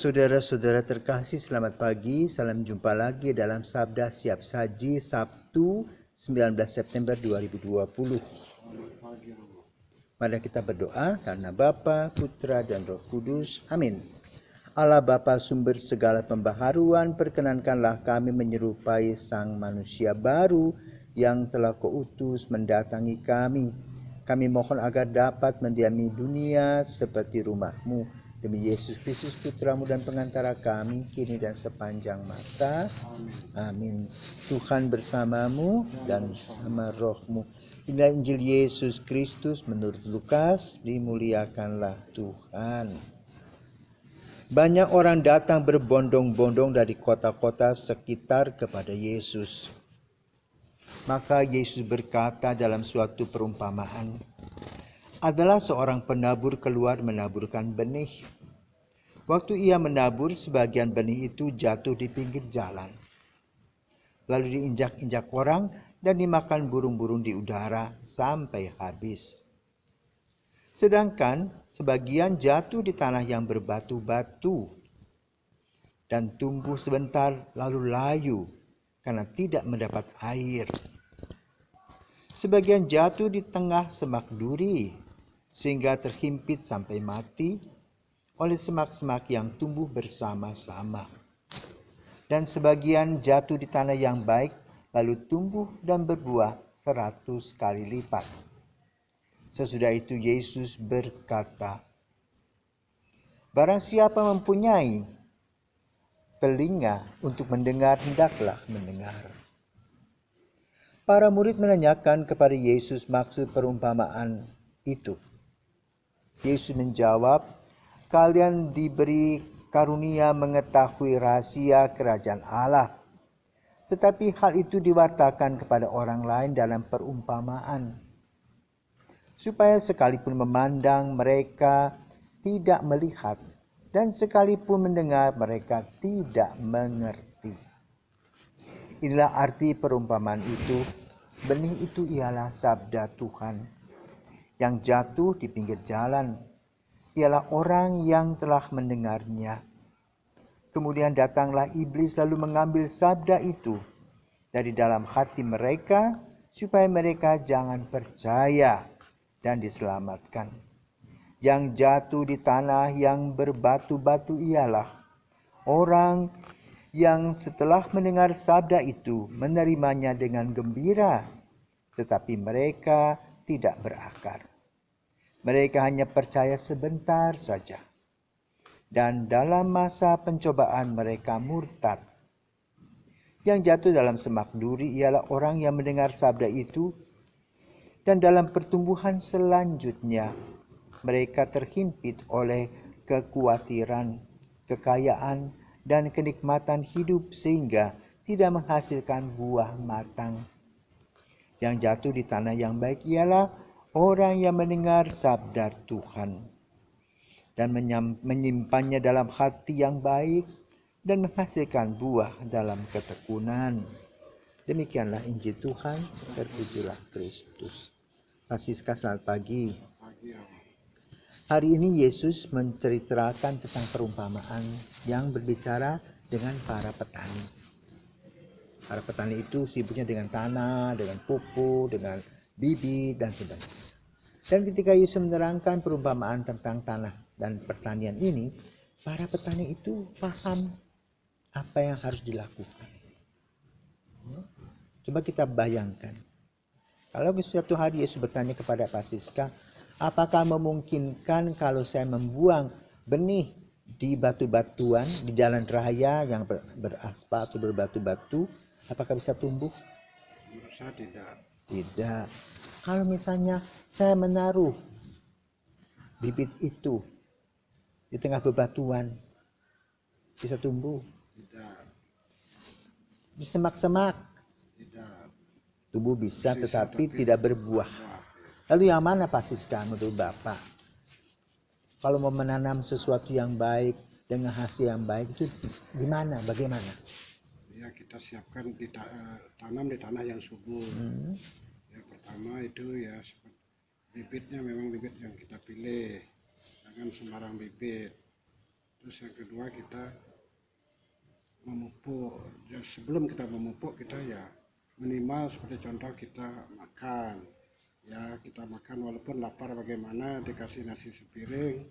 Saudara-saudara terkasih, selamat pagi. Salam jumpa lagi dalam Sabda Siap Saji Sabtu 19 September 2020. Mari kita berdoa karena Bapa, Putra, dan Roh Kudus. Amin. Allah Bapa sumber segala pembaharuan, perkenankanlah kami menyerupai Sang Manusia baru yang telah Kau utus mendatangi kami. Kami mohon agar dapat mendiami dunia seperti rumah-Mu. Demi Yesus Kristus Putra-Mu dan pengantara kami, kini dan sepanjang masa. Amin. Tuhan bersamamu dan bersama roh-Mu. Inilah Injil Yesus Kristus menurut Lukas, dimuliakanlah Tuhan. Banyak orang datang berbondong-bondong dari kota-kota sekitar kepada Yesus. Maka Yesus berkata dalam suatu perumpamaan, adalah seorang penabur keluar menaburkan benih. Waktu ia menabur, sebagian benih itu jatuh di pinggir jalan, lalu diinjak-injak orang dan dimakan burung-burung di udara sampai habis. Sedangkan sebagian jatuh di tanah yang berbatu-batu dan tumbuh sebentar lalu layu karena tidak mendapat air. Sebagian jatuh di tengah semak duri sehingga terhimpit sampai mati oleh semak-semak yang tumbuh bersama-sama. Dan sebagian jatuh di tanah yang baik lalu tumbuh dan berbuah 100 kali lipat. Sesudah itu Yesus berkata, barang siapa mempunyai telinga untuk mendengar, hendaklah mendengar. Para murid menanyakan kepada Yesus maksud perumpamaan itu. Yesus menjawab, kalian diberi karunia mengetahui rahasia kerajaan Allah. Tetapi hal itu diwartakan kepada orang lain dalam perumpamaan, supaya sekalipun memandang mereka tidak melihat, dan sekalipun mendengar mereka tidak mengerti. Inilah arti perumpamaan itu. Benih itu ialah sabda Tuhan yang jatuh di pinggir jalan. Ialah orang yang telah mendengarnya. Kemudian datanglah iblis lalu mengambil sabda itu dari dalam hati mereka, supaya mereka jangan percaya dan diselamatkan. Yang jatuh di tanah yang berbatu-batu ialah orang yang setelah mendengar sabda itu menerimanya dengan gembira, tetapi mereka tidak berakar. Mereka hanya percaya sebentar saja, dan dalam masa pencobaan mereka murtad. Yang jatuh dalam semak duri ialah orang yang mendengar sabda itu, dan dalam pertumbuhan selanjutnya mereka terhimpit oleh kekhawatiran, kekayaan, dan kenikmatan hidup sehingga tidak menghasilkan buah matang. Yang jatuh di tanah yang baik ialah orang yang mendengar sabda Tuhan dan menyimpannya dalam hati yang baik dan menghasilkan buah dalam ketekunan. Demikianlah Injil Tuhan, terpujilah Kristus. Francisca, selamat pagi. Hari ini Yesus menceritakan tentang perumpamaan yang berbicara dengan para petani. Para petani itu sibuknya dengan tanah, dengan pupuk, dengan bibit, dan sebagainya. Dan ketika Yesus menerangkan perumpamaan tentang tanah dan pertanian ini, para petani itu paham apa yang harus dilakukan. Coba kita bayangkan, kalau suatu hari Yesus bertanya kepada Francisca, apakah memungkinkan kalau saya membuang benih di batu-batuan, di jalan raya yang beraspal atau berbatu-batu, apakah bisa tumbuh? Bisa tidak. Tidak. Kalau misalnya saya menaruh bibit itu di tengah bebatuan, bisa tumbuh? Tidak. Di semak-semak, Tidak. tumbuh bisa tetapi tidak berbuah. Lalu yang mana Francisca menurut Bapak? Kalau mau menanam sesuatu yang baik dengan hasil yang baik itu gimana? Bagaimana? Ya, kita siapkan tanam di tanah yang subur. Yang pertama itu ya bibitnya memang bibit yang kita pilih, jangan sembarang bibit. Terus yang kedua kita memupuk. Dan sebelum kita memupuk kita ya minimal seperti contoh kita makan. Ya kita makan walaupun lapar bagaimana dikasih nasi sepiring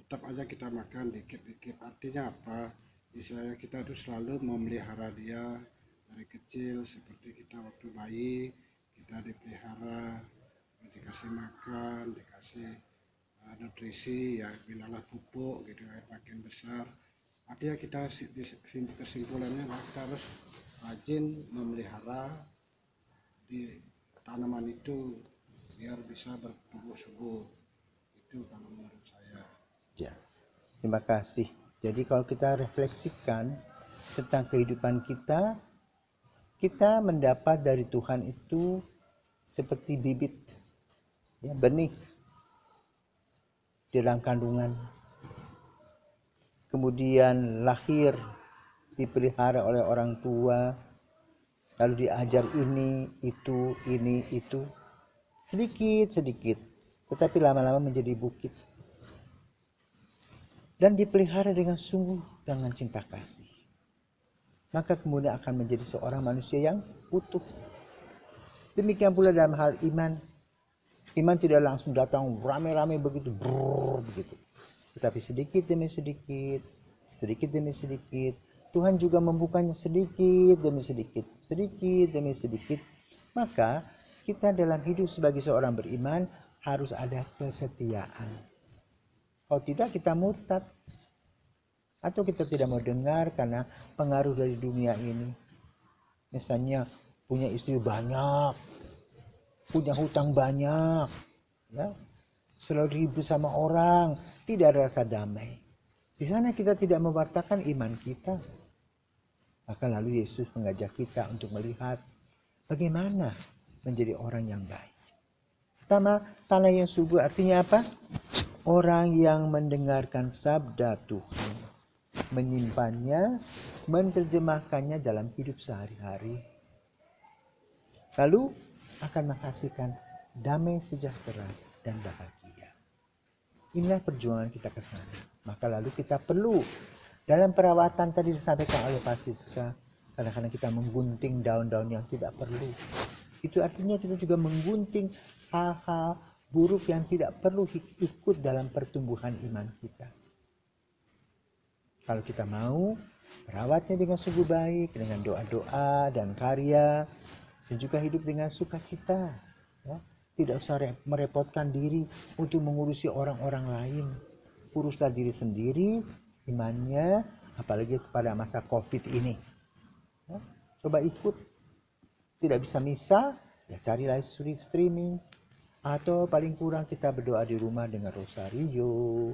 tetap aja kita makan dikit-dikit. Artinya apa? Misalnya kita itu selalu memelihara dia dari kecil seperti kita waktu bayi kita dipelihara, dikasih makan, dikasih nutrisi ya bilanglah pupuk gitu ya makin besar. Artinya kita kesimpulannya kita harus rajin memelihara di tanaman itu biar bisa bertumbuh subur. Itu kalau menurut saya. Ya, terima kasih. Jadi kalau kita refleksikan tentang kehidupan kita, kita mendapat dari Tuhan itu seperti bibit, ya, benih di dalam kandungan. Kemudian lahir, dipelihara oleh orang tua, lalu diajar ini, itu, sedikit-sedikit, tetapi lama-lama menjadi bukit. Dan dipelihara dengan sungguh dengan cinta kasih. Maka kemudian akan menjadi seorang manusia yang utuh. Demikian pula dalam hal iman. Iman tidak langsung datang rame-rame begitu, begitu. Tetapi sedikit demi sedikit, sedikit demi sedikit, Tuhan juga membukanya sedikit demi sedikit, sedikit demi sedikit. Maka kita dalam hidup sebagai seorang beriman harus ada kesetiaan. Kalau tidak kita murtad. Atau kita tidak mau dengar karena pengaruh dari dunia ini. Misalnya punya istri banyak, punya hutang banyak, ya, selalu ribut sama orang, tidak ada rasa damai. Di sana kita tidak mewartakan iman kita. Maka lalu Yesus mengajak kita untuk melihat bagaimana menjadi orang yang baik. Pertama, tanah yang subur artinya apa? Orang yang mendengarkan sabda Tuhan, menyimpannya, menerjemahkannya dalam hidup sehari-hari. Lalu akan menghasilkan damai, sejahtera, dan bahagia. Inilah perjuangan kita ke sana. Maka lalu kita perlu dalam perawatan tadi disampaikan oleh Pak Siska, kadang-kadang kita menggunting daun-daun yang tidak perlu. Itu artinya kita juga menggunting hal-hal buruk yang tidak perlu ikut dalam pertumbuhan iman kita. Kalau kita mau merawatnya dengan sungguh baik, dengan doa-doa dan karya, dan juga hidup dengan sukacita, ya. Tidak usah merepotkan diri untuk mengurusi orang-orang lain. Uruslah diri sendiri, imannya, apalagi pada masa COVID ini. Ya. Coba ikut. Tidak bisa misa, ya cari live streaming. Atau paling kurang kita berdoa di rumah dengan rosario,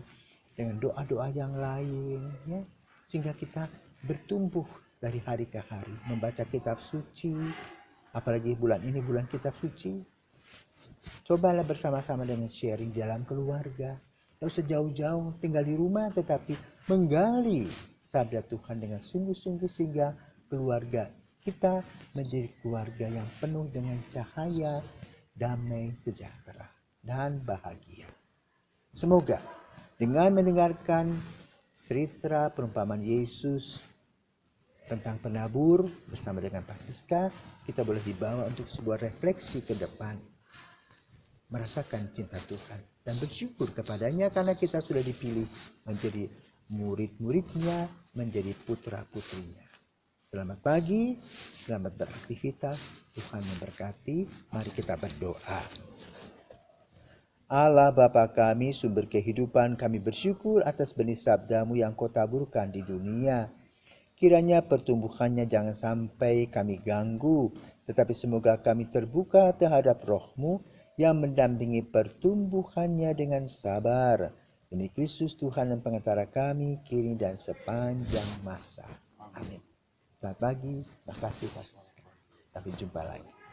dengan doa-doa yang lain, ya, sehingga kita bertumbuh dari hari ke hari, membaca kitab suci, apalagi bulan ini bulan kitab suci. Cobalah bersama-sama dengan sharing dalam keluarga, tidak usah jauh-jauh tinggal di rumah, tetapi menggali sabda Tuhan dengan sungguh-sungguh sehingga keluarga kita menjadi keluarga yang penuh dengan cahaya, damai, sejahtera, dan bahagia. Semoga dengan mendengarkan cerita perumpamaan Yesus tentang penabur bersama dengan Pak Siska, kita boleh dibawa untuk sebuah refleksi ke depan, merasakan cinta Tuhan dan bersyukur kepadanya karena kita sudah dipilih menjadi murid-muridnya, menjadi putra-putrinya. Selamat pagi, selamat beraktivitas, Tuhan memberkati. Mari kita berdoa. Allah Bapa kami, sumber kehidupan, kami bersyukur atas benih sabda-Mu yang Kau taburkan di dunia. Kiranya pertumbuhannya jangan sampai kami ganggu, tetapi semoga kami terbuka terhadap Roh-Mu yang mendampingi pertumbuhannya dengan sabar. Demi Kristus Tuhan dan Pengantara kami, kini dan sepanjang masa. Amin. Selamat pagi, terima kasih. Sampai jumpa lagi.